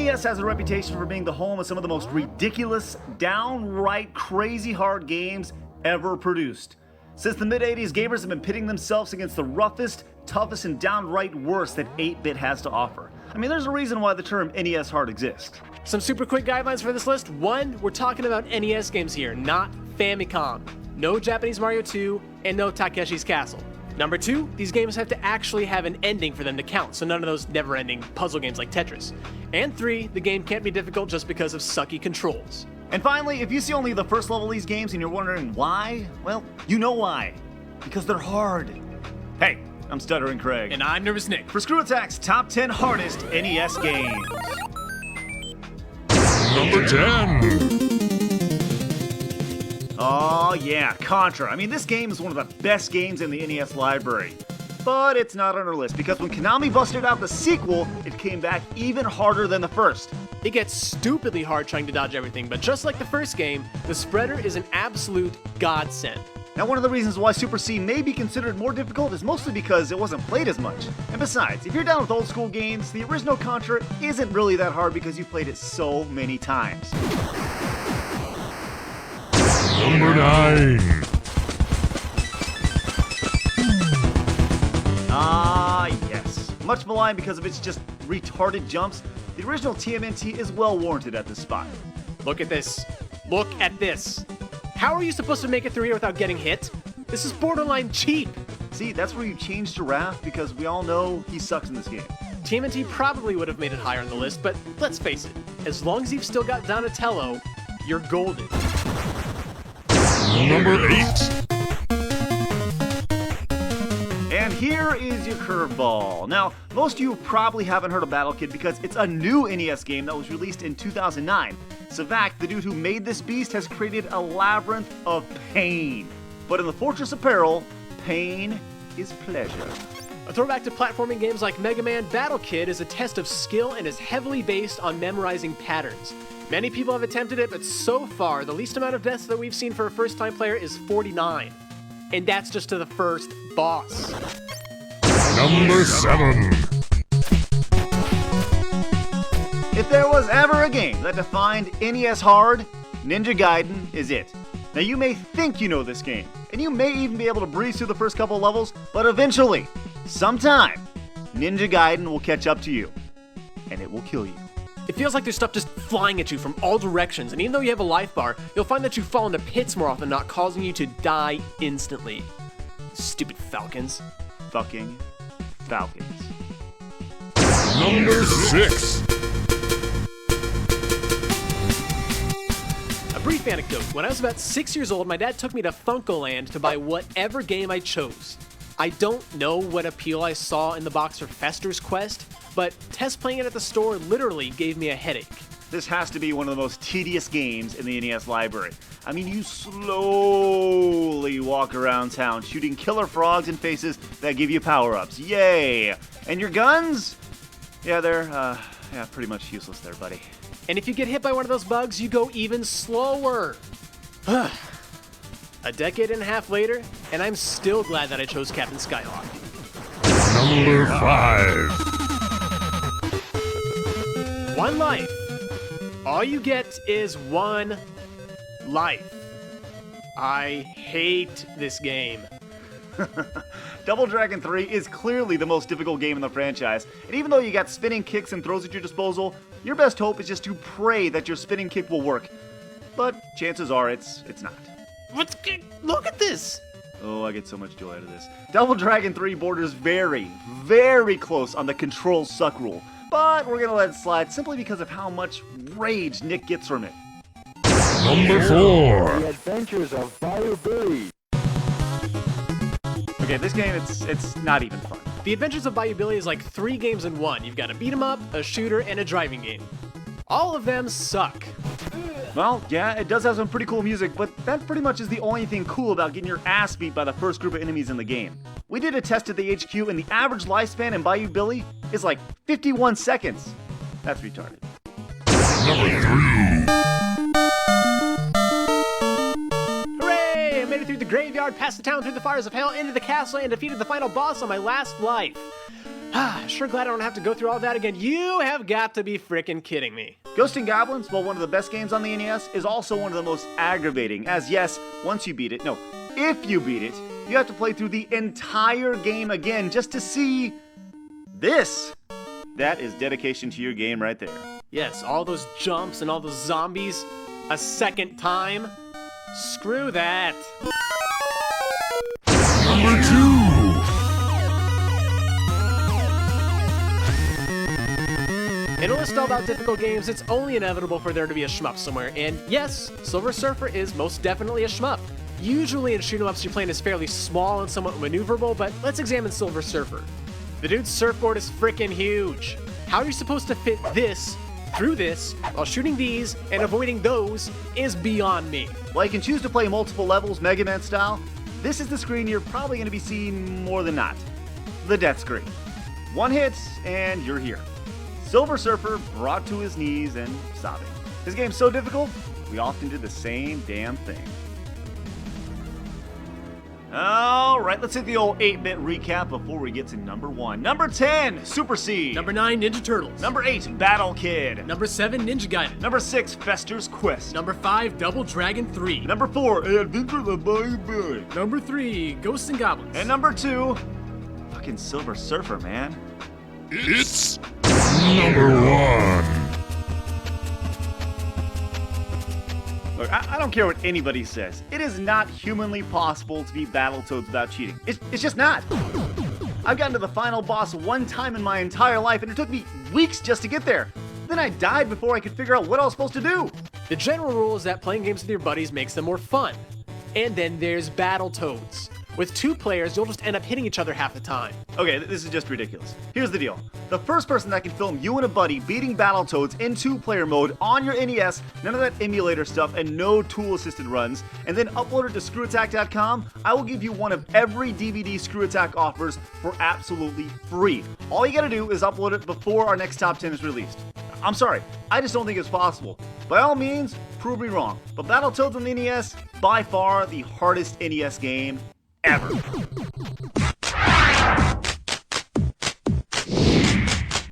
NES has a reputation for being the home of some of the most ridiculous, downright crazy hard games ever produced. Since the mid-80s, gamers have been pitting themselves against the roughest, toughest, and downright worst that 8-bit has to offer. I mean, there's a reason why the term NES hard exists. Some super quick guidelines for this list. 1, we're talking about NES games here, not Famicom. No Japanese Mario 2, and no Takeshi's Castle. Number 2, these games have to actually have an ending for them to count, so none of those never-ending puzzle games like Tetris. And 3, the game can't be difficult just because of sucky controls. And finally, if you see only the first level of these games and you're wondering why, well, you know why. Because they're hard. Hey, I'm Stuttering Craig. And I'm Nervous Nick. For Screw Attack's Top 10 Hardest NES Games. Number 10. Oh yeah, Contra. I mean, this game is one of the best games in the NES library. But it's not on our list because when Konami busted out the sequel, it came back even harder than the first. It gets stupidly hard trying to dodge everything, but just like the first game, the spreader is an absolute godsend. Now, one of the reasons why Super C may be considered more difficult is mostly because it wasn't played as much. And besides, if you're down with old school games, the original Contra isn't really that hard because you've played it so many times. Number 9. Ah, yes. Much maligned because of its just retarded jumps, the original TMNT is well warranted at this spot. Look at this. Look at this. How are you supposed to make it through here without getting hit? This is borderline cheap. See, that's where you change Giraffe because we all know he sucks in this game. TMNT probably would have made it higher on the list, but let's face it, as long as you've still got Donatello, you're golden. Number 8. And here is your curveball. Now, most of you probably haven't heard of Battle Kid because it's a new NES game that was released in 2009. Savak, the dude who made this beast, has created a labyrinth of pain. But in the Fortress of Peril, pain is pleasure. A throwback to platforming games like Mega Man, Battle Kid is a test of skill and is heavily based on memorizing patterns. Many people have attempted it, but so far, the least amount of deaths that we've seen for a first-time player is 49. And that's just to the first boss. Number 7. If there was ever a game that defined NES hard, Ninja Gaiden is it. Now you may think you know this game, and you may even be able to breeze through the first couple levels, but eventually, sometime, Ninja Gaiden will catch up to you, and it will kill you. It feels like there's stuff just flying at you from all directions, and even though you have a life bar, you'll find that you fall into pits more often than not, causing you to die instantly. Stupid falcons. Fucking falcons. Number 6. A brief anecdote. When I was about 6 years old, my dad took me to Funkoland to buy whatever game I chose. I don't know what appeal I saw in the box for Fester's Quest, but test playing it at the store literally gave me a headache. This has to be one of the most tedious games in the NES library. I mean, you slowly walk around town shooting killer frogs in faces that give you power-ups. Yay! And your guns? Yeah, they're, pretty much useless there, buddy. And if you get hit by one of those bugs, you go even slower. A decade and a half later, and I'm still glad that I chose Captain Skyhawk. Number 5. One life. All you get is one life. I hate this game. Double Dragon 3 is clearly the most difficult game in the franchise, and even though you got spinning kicks and throws at your disposal, your best hope is just to pray that your spinning kick will work. But chances are it's not. Look at this! Oh, I get so much joy out of this. Double Dragon 3 borders very, very close on the control suck rule, but we're gonna let it slide simply because of how much rage Nick gets from it. Number 4. The Adventures of Bayou. Okay, this game, it's not even fun. The Adventures of Bayou is like 3 games in one. You've got a beat 'em up, a shooter, and a driving game. All of them suck. Well, yeah, it does have some pretty cool music, but that pretty much is the only thing cool about getting your ass beat by the first group of enemies in the game. We did a test at the HQ, and the average lifespan in Bayou Billy is like 51 seconds. That's retarded. Number 3. Hooray! I made it through the graveyard, past the town, through the fires of hell, into the castle, and defeated the final boss on my last life. Sure glad I don't have to go through all that again. You have got to be frickin' kidding me. Ghosts and Goblins, while one of the best games on the NES, is also one of the most aggravating, as yes, once you beat it, no, if you beat it, you have to play through the entire game again just to see this. That is dedication to your game right there. Yes, all those jumps and all those zombies a second time. Screw that. Number 2. In a list all about difficult games, it's only inevitable for there to be a shmup somewhere, and yes, Silver Surfer is most definitely a shmup. Usually in shoot-em-ups your plane is fairly small and somewhat maneuverable, but let's examine Silver Surfer. The dude's surfboard is freaking huge. How are you supposed to fit this through this while shooting these and avoiding those is beyond me. While you can choose to play multiple levels Mega Man style, this is the screen you're probably going to be seeing more than not. The death screen. One hit and you're here. Silver Surfer brought to his knees and sobbing. This game's so difficult, we often did the same damn thing. Alright, let's hit the old 8-bit recap before we get to number 1. Number 10, Super Seed. Number 9, Ninja Turtles. Number 8, Battle Kid. Number 7, Ninja Gaiden. Number 6, Fester's Quest. Number 5, Double Dragon 3. Number 4, Adventure of the Bayou. Number 3, Ghosts and Goblins. And number 2, fucking Silver Surfer, man. It's number 1. Look, I don't care what anybody says. It is not humanly possible to beat Battletoads without cheating. It's just not. I've gotten to the final boss one time in my entire life, and it took me weeks just to get there. Then I died before I could figure out what I was supposed to do. The general rule is that playing games with your buddies makes them more fun. And then there's Battletoads. With 2 players, you'll just end up hitting each other half the time. Okay, this is just ridiculous. Here's the deal. The first person that can film you and a buddy beating Battletoads in 2-player mode on your NES, none of that emulator stuff and no tool-assisted runs, and then upload it to screwattack.com, I will give you one of every DVD Screw Attack offers for absolutely free. All you gotta do is upload it before our next top 10 is released. I'm sorry, I just don't think it's possible. By all means, prove me wrong, but Battletoads on the NES, by far the hardest NES game ever.